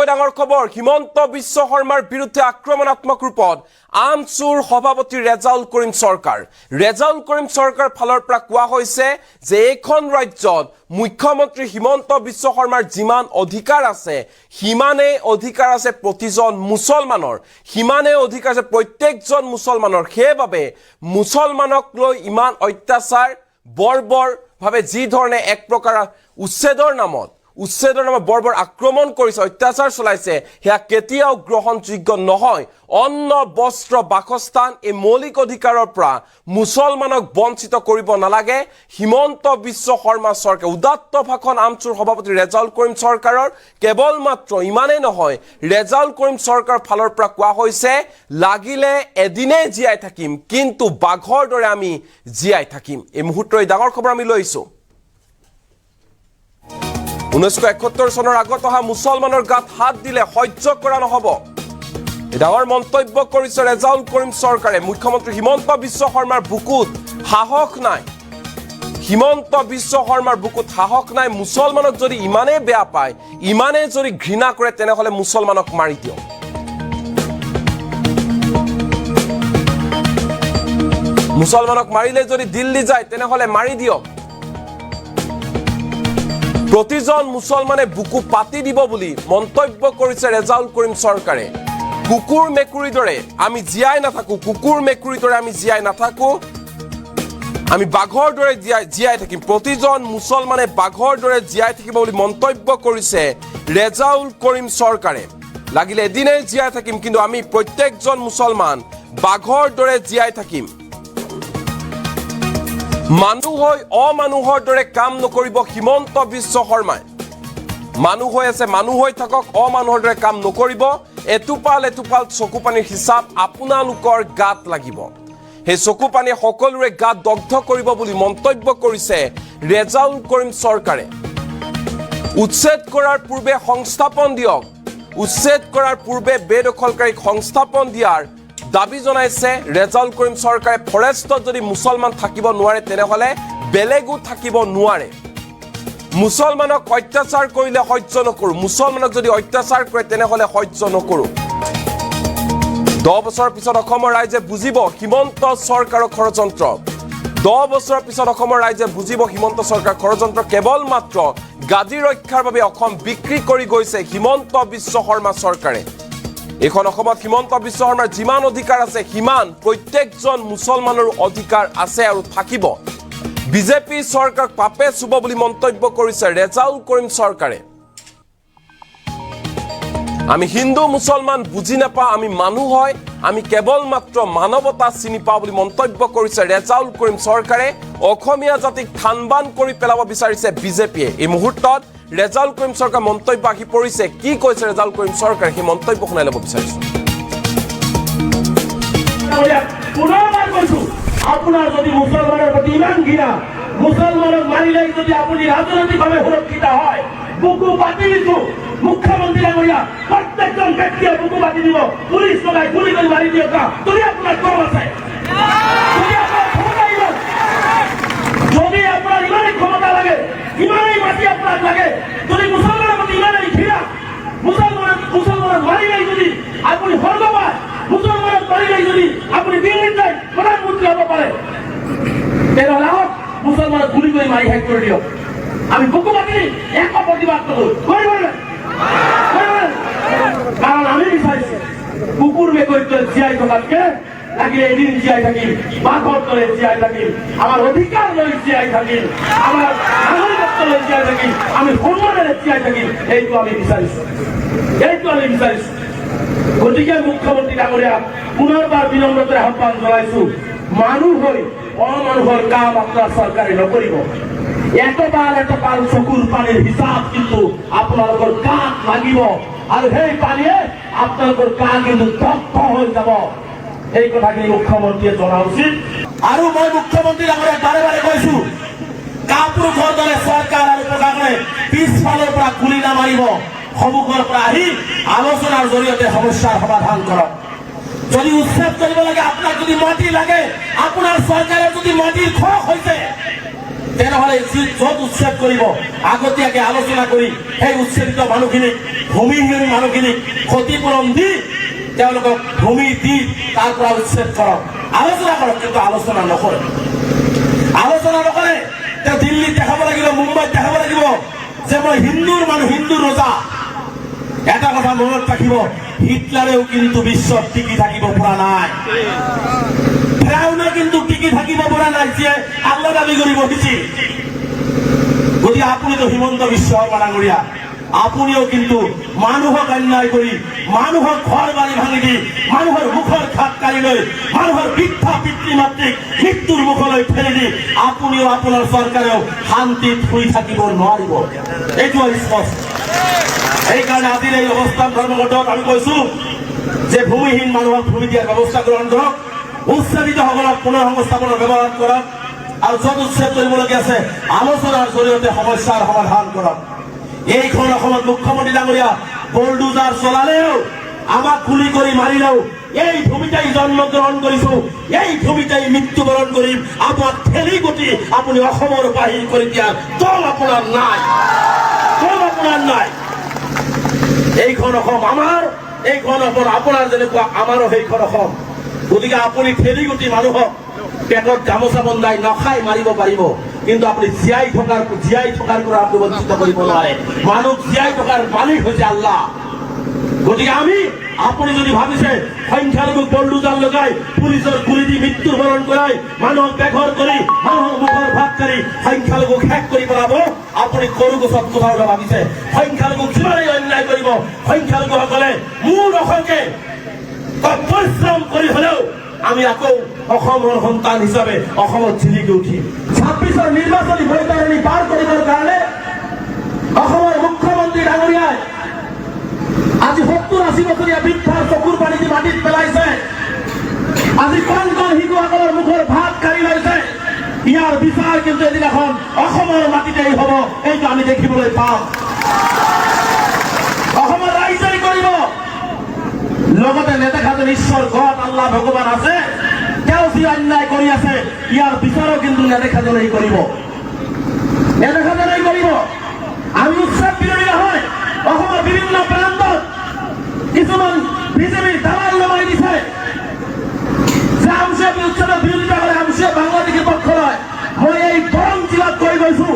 ডাঙৰ খবৰ হিমন্ত বিশ্ব শৰ্মাৰ বিৰুদ্ধে আক্ৰমণাত্মক ৰূপত আমচুৰ সভাপতি ৰেজাউল কৰিম চৰকাৰ ফালৰ পৰা কোৱা হৈছে যে এইখন ৰাজ্যত মুখ্যমন্ত্ৰী হিমন্ত বিশ্ব শৰ্মাৰ যিমান অধিকাৰ আছে হিমানে অধিকাৰ আছে প্ৰতিজন মুছলমানৰ হিমানে অধিকাৰ আছে প্ৰত্যেকজন মুছলমানৰ সেইভাবে মুছলমানক লৈ ইমান অত্যাচাৰ বৰ্বৰভাৱে যি ধৰণে এক প্ৰকাৰ উচ্ছেদৰ নামত বৰ্বৰ আক্ৰমণ কৰিছে অত্যাচাৰ চলাইছে হেয়া কেতিয়াও গ্ৰহণযোগ্য নহয় অন্ন বস্ত্ৰ বাসস্থান এই মৌলিক অধিকাৰৰ পৰা মুছলমানক বঞ্চিত কৰিব নালাগে হিমন্ত বিশ্ব শৰ্মা চৰকাৰ উদাত্ত ভাষণ আমচুৰ সভাপতি ৰেজাউল কৰিম চৰকাৰৰ কেৱল মাত্ৰ ইমানেই নহয় ৰেজাউল কৰিম চৰকাৰ ফালৰ পৰা কোৱা হৈছে লাগিলে এদিনে জীয়াই থাকিম কিন্তু বাঘৰ দৰে আমি জীয়াই থাকিম এই মুহূৰ্তৰ ডাঙৰ খবৰ আমি লৈছো 1971 চনৰ আগত অহা মুছলমানৰ গাত হাত দিলে সহ্য কৰা নহব ডাঙৰ মন্তব্য কৰিছে ৰেজাউল কৰিম চৰকাৰে মুখ্যমন্ত্ৰী হিমন্ত বিশ্ব শৰ্মাৰ বুকুত সাহস নাই হিমন্ত বিশ্ব শৰ্মাৰ বুকুত সাহস নাই মুছলমানক যদি ইমানে বেয়া পায় ইমানে যদি ঘৃণা কৰে তেনেহলে মুছলমানক মাৰি দিয়ক মুছলমানক মাৰিলে যদি দিল্লী যায় তেনেহলে মাৰি দিয়ক প্ৰতিজন মুছলমানে বুকু পাতি দিব বুলি মন্তব্য কৰিছে ৰেজাউল কৰিম চৰকাৰে কুকুৰ মেকুৰীৰ দৰে আমি জীয়াই নাথাকো কুকুৰ মেকুৰীৰ দৰে আমি জীয়াই নাথাকো আমি বাঘৰ দৰে জীয়াই থাকিম প্ৰতিজন মুছলমানে বাঘৰ দৰে জীয়াই থাকিব বুলি মন্তব্য কৰিছে ৰেজাউল কৰিম চৰকাৰে লাগিলে এদিনে জীয়াই থাকিম কিন্তু আমি প্ৰত্যেকজন মুছলমান বাঘৰ দৰে জীয়াই থাকিম মানুহ হৈ অমানুহৰ দৰে কাম নকৰিব হিমন্ত বিশ্ব শৰ্মাই মানুহ হৈ আছে মানুহ হৈ থাকক অমানুহৰ দৰে কাম নকৰিব এটুপাল চকুপানীৰ হিচাপ আপোনালোকৰ গাত লাগিব সেই চকুপানী সকলোৰে গাত দগ্ধ কৰিব বুলি মন্তব্য কৰিছে ৰেজাউল কৰিম চৰকাৰে উচ্ছেদ কৰাৰ পূৰ্বে সংস্থাপন দিয়ক উচ্ছেদ কৰাৰ পূৰ্বে বেদখলকাৰীক সংস্থাপন দিয়াৰ দাবী জনাইছে ৰেজাউল কৰিম চৰকাৰে ফৰেষ্টত যদি মুছলমান থাকিব নোৱাৰে তেনেহলে বেলেগো থাকিব নোৱাৰে মুছলমানক অত্যাচাৰ কৰিলে সহ্য নকৰো মুছলমানক যদি অত্যাচাৰ কৰে তেনেহলে সহ্য নকৰো 10 বছৰৰ পিছত অসমৰ ৰাইজে বুজিব হিমন্ত চৰকাৰৰ ষড়যন্ত্ৰ 10 বছৰৰ পিছত অসমৰ ৰাইজে বুজিব হিমন্ত চৰকাৰৰ ষড়যন্ত্ৰ কেৱল মাত্ৰ গাদী ৰক্ষাৰ বাবে অসম বিক্ৰী কৰি গৈছে হিমন্ত বিশ্ব শৰ্মা চৰকাৰে এখন অসমত হিমন্ত বিশ্ব শৰ্মাৰ যিমান অধিকাৰ আছে হিমান প্ৰত্যেকজন মুছলমানৰ অধিকাৰ আছে আৰু থাকিব বিজেপি চৰকাৰ পাপে চুব বুলি মন্তব্য কৰিছে ৰেজাউল কৰিম চৰকাৰে আমি হিন্দু মুছলমান বুজি নাপাওঁ আমি মানুহ হয় আমি কেৱল মাত্ৰ মানৱতা চিনি পাওঁ বুলি মন্তব্য কৰিছে ৰেজাউল কৰিম চৰকাৰে অসমীয়া জাতিক থানবান কৰি পেলাব বিচাৰিছে বিজেপিয়ে এই মুহূৰ্তত ৰেজাউল কৰিম চৰকাৰ মন্তব্য আহি পৰিছে কি কৈছে ৰেজাউল কৰিম চৰকাৰে সেই মন্তব্য শুনাই ল'ব বিচাৰিছো আপোনাৰ যদি মুছলমানৰ প্ৰতি ইমান ঘৃণা মুছলমানক মাৰিলে যদি আপুনি ৰাজনৈতিকভাৱে সুৰক্ষিত হয় বুকু পাতি দিছো মুখ্যমন্ত্ৰী ডাঙৰীয়া প্ৰত্যেকজন ব্যক্তিয়ে বুকু পাতি দিব পুলিচ লগাই গুলি কৰি মাৰি দিয়ক যদি আপোনাৰ কম আছে যদি আপোনাৰ ইমানেই ক্ষমতা লাগে ইমানেই মাটি আপোনাক লাগে যদি মুছলমানৰ প্ৰতি ইমানেই ঘৃণা মুছলমানক মাৰিলেই যদি আপুনি স্বৰ্গ পায় মুছলমানক মাৰিলেই যদি আপুনি দিল্লীত যায় প্ৰধানমন্ত্ৰী হ'ব পাৰে তেনেহ'লে আহক মুছলমানক গুলি কৰি মাৰি শেষ কৰি দিয়ক আমি বুকু পাতি এক প্ৰতিবাদ কৰিব কাৰণ আমি বিচাৰিছো কুকুৰ মেকুৰীৰ দৰে জীয়াই থকাতকে লাগিলে এদিন জীয়াই থাকিম বাঘৰ দৰে জীয়াই থাকিম আমাৰ অধিকাৰ লৈ জীয়াই থাকিম আমাৰ নাগৰিকত্ব লৈ জীয়াই থাকিম আমি সন্মানেৰে জীয়াই থাকিম এইটো আমি বিচাৰিছো গতিকে মুখ্যমন্ত্ৰী ডাঙৰীয়া পুনৰবাৰ বিনম্ৰতাৰে আহ্বান জনাইছো মানুহ হৈ অমানুহৰ কাম আপোনাৰ চৰকাৰে নকৰিব এটপাল চকুৰ পানীৰ হিচাপ কিন্তু আপোনালোকৰ গাত লাগিব আৰু সেই পানীয়ে আপোনালোকৰ গা কিন্তু দগ্ধ হৈ যাব এই কথাখিনি মুখ্যমন্ত্ৰীয়ে জনা উচিত আৰু মই মুখ্যমন্ত্ৰী ডাঙৰীয়াক বাৰে বাৰে কৈছো কাপুৰুষৰ দৰে চৰকাৰ আৰু প্ৰশাসনে পিছফালৰ পৰা গুলি নামাৰিব সন্মুখৰ পৰা আহি আলোচনাৰ জৰিয়তে সমস্যাৰ সমাধান কৰক যদি উচ্ছেদ কৰিব লাগে আপোনাক যদি মাটি লাগে আপোনাৰ চৰকাৰে যদি মাটিৰ খক হৈছে তেনেহ'লে য'ত উচ্ছেদ কৰিব আগতীয়াকৈ আলোচনা কৰি সেই উচ্ছেদিত মানুহখিনিক ভূমিহীন মানুহখিনিক ক্ষতিপূৰণ দি তেওঁলোকক ভূমি দি তাৰ পৰা উচ্ছেদ কৰক, আলোচনা কৰক। কিন্তু আলোচনা নকৰে, আলোচনা নকৰে। তেওঁ দিল্লীত দেখাব লাগিব, মুম্বাইত দেখাব লাগিব যে মই হিন্দুৰ মানুহ, হিন্দুৰ ৰজা। এটা কথা মনত ৰাখিব, হিটলাৰেও কিন্তু বিশ্বত টিকি থাকিব পৰা নাই, ফেৰাউনে কিন্তু টিকি থাকিব পৰা নাই, যিয়ে আল্লাহ দাবী কৰি বহিছিল। গতিকে আপুনিতো হিমন্ত বিশ্ব শৰ্মা ডাঙৰীয়া, আপুনিও কিন্তু মানুহক অন্যায় কৰি, মানুহক ঘৰ বাৰী ভাঙি দি, মানুহৰ মুখৰ খাপ কাঢ়ি লৈ, মানুহৰ বৃদ্ধা পিতৃ মাতৃক মৃত্যুৰ মুখলৈ ঠেলি দি আপুনিও আপোনাৰ চৰকাৰেও শান্তিত শুই থাকিব নোৱাৰিব, এইটো স্পষ্ট। সেইকাৰণে আজিৰ এই অৱস্থান ধৰ্মঘটক আমি কৈছো যে ভূমিহীন মানুহক ভূমি দিয়াৰ ব্যৱস্থা গ্ৰহণ কৰক, উচ্ছেদিতসকলক পুনৰ সংস্থাপনৰ ব্যৱহাৰ কৰক, আৰু য'ত উচ্ছেদ কৰিবলগীয়া আছে আলোচনাৰ জৰিয়তে সমস্যাৰ সমাধান কৰক। এইখন অসমত মুখ্যমন্ত্ৰী ডাঙৰীয়া বুলডোজাৰ চলালেও, আমাক গুলি কৰি মাৰিলেও, এই ভূমিতেই জন্মগ্ৰহণ কৰিছো, এই ভূমিতেই মৃত্যুবৰণ কৰিম, আমাক ঠেলি গুটি আপুনি অসমৰ বাহিৰ কৰি দিয়াৰ দল আপোনাৰ নাই, দল আপোনাৰ নাই। এইখন অসম আমাৰ, এইখন অসম আপোনাৰ যেনেকুৱা আমাৰো সেইখন অসম। গতিকে আপুনি ঠেলি গুটি মানুহক পেটত গামোচা বন্ধাই নখাই মাৰিব পাৰিব, কিন্তু আপুনি জীয়াই থকাৰ পৰা আপুনি বঞ্চিত কৰিব নোৱাৰে। মানুহ জীয়াই থকাৰ মালিক হৈছে আল্লাহ। গতিকে আপুনি যদি ভাবিছে সংখ্যালঘুক বুলডোজাৰ লগাই পুলিচৰ গুলি দি মৃত্যু বৰণ কৰাই মানুহক বেঘৰ কৰি মানুহৰ মুখৰ ভাত কাঢ়ি সংখ্যালঘুক শেষ কৰি পেলাব, আপুনি সৰু গছত কোঠাও ভাবিছে। সংখ্যালঘুক যিমানেই অন্যায় কৰিব, সংখ্যালঘুসকলে মোৰ অসমকে পৰিশ্ৰম কৰি হলেও আমি আকৌ অসমৰ সন্তান হিচাপে অসমত জিলিকি উঠিম। 26ৰ নিৰ্বাচনী বৈতৰণি পাৰ কৰিবৰ কাৰণে অসমৰ মুখ্যমন্ত্ৰী ডাঙৰীয়াই আজি 70-80 বছৰীয়া বৃদ্ধাৰ চকুৰ পানী দি মাটিত পেলাইছে, আজি কণ কণ শিশুসকলৰ মুখৰ ভাত কাঢ়ি লৈছে। ইয়াৰ বিচাৰ কিন্তু এদিনাখন অসমৰ মাটিতেই হ'ব, এইটো আমি দেখিবলৈ পাম। অসমৰ ৰাইজেই কৰিব। লগতে নেদেখাজন ঈশ্বৰ গড আল্লাহ ভগৱান আছে, তেওঁ যি অন্যায় কৰি আছে ইয়াৰ বিচাৰো কিন্তু নেদেখাজনেই কৰিব, নেদেখাজনেই কৰিব। আমি উৎসৱ বিৰোধী নহয়। অসমৰ বিভিন্ন প্ৰান্তত কিছুমান বিজেপিৰ দালাল নমাই দিছে যে আমচুৱে উৎসৱৰ বিৰোধিতা কৰে, আমচুৱে বাংলাদেশীৰ পক্ষ লয়। মই এই দৰং জিলাত কৈ গৈছো,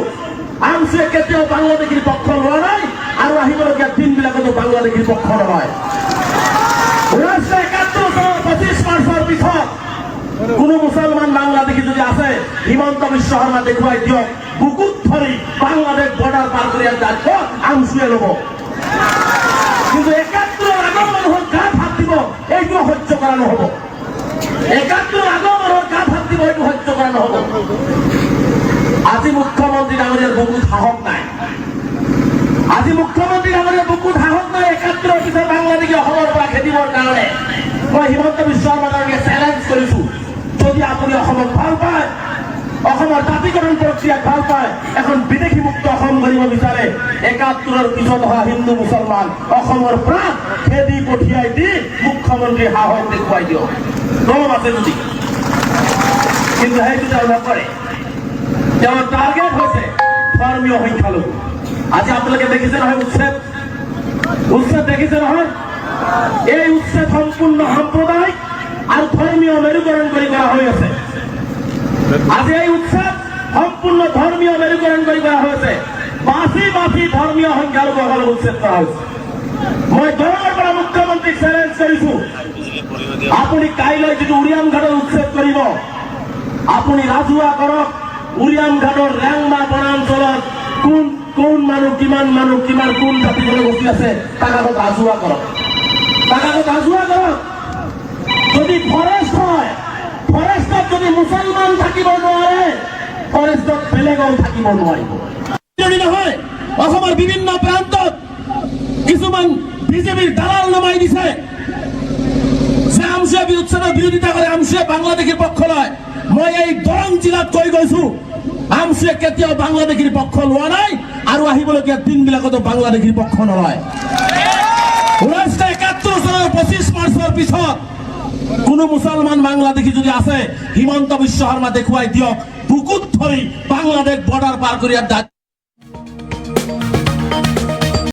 আমচুৱে কেতিয়াও বাংলাদেশীৰ পক্ষ লোৱা নাই আৰু আহিবলগীয়া দিনবিলাকতো বাংলাদেশীৰ পক্ষ নহয়। 1971 চনৰ 25 মাৰ্চৰ পিছত কোনো মুছলমান বাংলাদেশী যদি আছে, হিমন্ত বিশ্ব শৰ্মা দেখুৱাই দিয়ক, বুকুত ধৰি বাংলাদেশ বৰ্ডাৰ পাৰ কৰি দায়িত্ব আমচুৱে ল'ব। কিন্তু 71ৰ আগৰ মানুহৰ গাত হাত দিব, এইটো সহ্য কৰা নহ'ব। 71ৰ আগৰ মানুহৰ গাত হাত দিব, এইটো সহ্য কৰা নহ'ব। আজি মুখ্যমন্ত্ৰী ডাঙৰীয়াৰ বুকুত সাহস নাই, আজি মুখ্যমন্ত্ৰী ডাঙৰীয়াৰ বুকুত সাহস নাই 71ৰ পিছত বাংলাদেশী অসমৰ পৰা খেদিবৰ কাৰণে। মই হিমন্ত বিশ্ব শৰ্মা ডাঙৰীয়াক চেলেঞ্জ কৰিছো, যদি আপুনি অসমক ভাল পায়, অসমৰ জাতিকৰণ প্ৰক্ৰিয়াক ভাল পায়, এখন বিদেশী মুক্ত অসম কৰিব বিচাৰে, 71ৰ পিছত অহা হিন্দু মুছলমান অসমৰ পৰা খেদি পঠিয়াই দি মুখ্যমন্ত্ৰী সাহস দেখুৱাই দিয়ক, দম আছে যদি। কিন্তু সেইটো তেওঁ নকৰে। তেওঁৰ টাৰ্গেট হৈছে ধৰ্মীয় সংখ্যালঘু। আজি আপোনালোকে দেখিছে নহয় উচ্ছেদ দেখিছে নহয়। এই উচ্ছেদ সম্পূৰ্ণ সাম্প্ৰদায়িক আৰু ধৰ্মীয় মেৰুকৰণ কৰি কৰা হৈ আছে। আজি এই উৎসৱ সম্পূৰ্ণ ধৰ্মীয় মেৰুকৰণ কৰি কৰা হৈছে। বাছি বাছি ধৰ্মীয় সংখ্যালঘুসকলক উচ্ছেদ কৰা হৈছে। মই দৰঙৰ পৰা মুখ্যমন্ত্ৰীক চেলেঞ্জ কৰিছো, আপুনি কাইলৈ যিটো উৰিয়াম ঘাটৰ উচ্ছেদ কৰিব, আপুনি ৰাজহুৱা কৰক। উৰিয়াম ঘাটৰ ৰেংমা বনাঞ্চলত কোন মানুহ কিমান কোন জাতি জনগোষ্ঠী আছে তাক আগত ৰাজহুৱা কৰক, তাক আগত ৰাজহুৱা কৰক। যদি ফৰেষ্ট হয়, ফৰেষ্টত যদি মুছলমান থাকিব নোৱাৰে, ফৰেষ্টত বেলেগও থাকিব নোৱাৰিব। নহয়, অসমৰ বিভিন্ন প্ৰান্তত কিছুমান বিজেপিৰ দালাল নমাই দিছে যে আমচুৱে উচ্ছেদৰ বিৰোধিতা কৰে, আমচুৱে বাংলাদেশীৰ পক্ষ লয়। মই এই দৰং জিলাত কৈ গৈছো, আমচুৱে কেতিয়াও বাংলাদেশীৰ পক্ষ লোৱা নাই আৰু আহিবলগীয়া দিনবিলাকতো বাংলাদেশীৰ পক্ষ নলয়। 1971 চনৰ 25 মাৰ্চৰ পিছত কোনো মুছলমান বাংলাদেশী যদি আছে, হিমন্ত বিশ্ব শৰ্মা দেখুৱাই দিয়ক, বুকুত ধৰি বাংলাদেশ বৰ্ডাৰ পাৰ কৰিয়া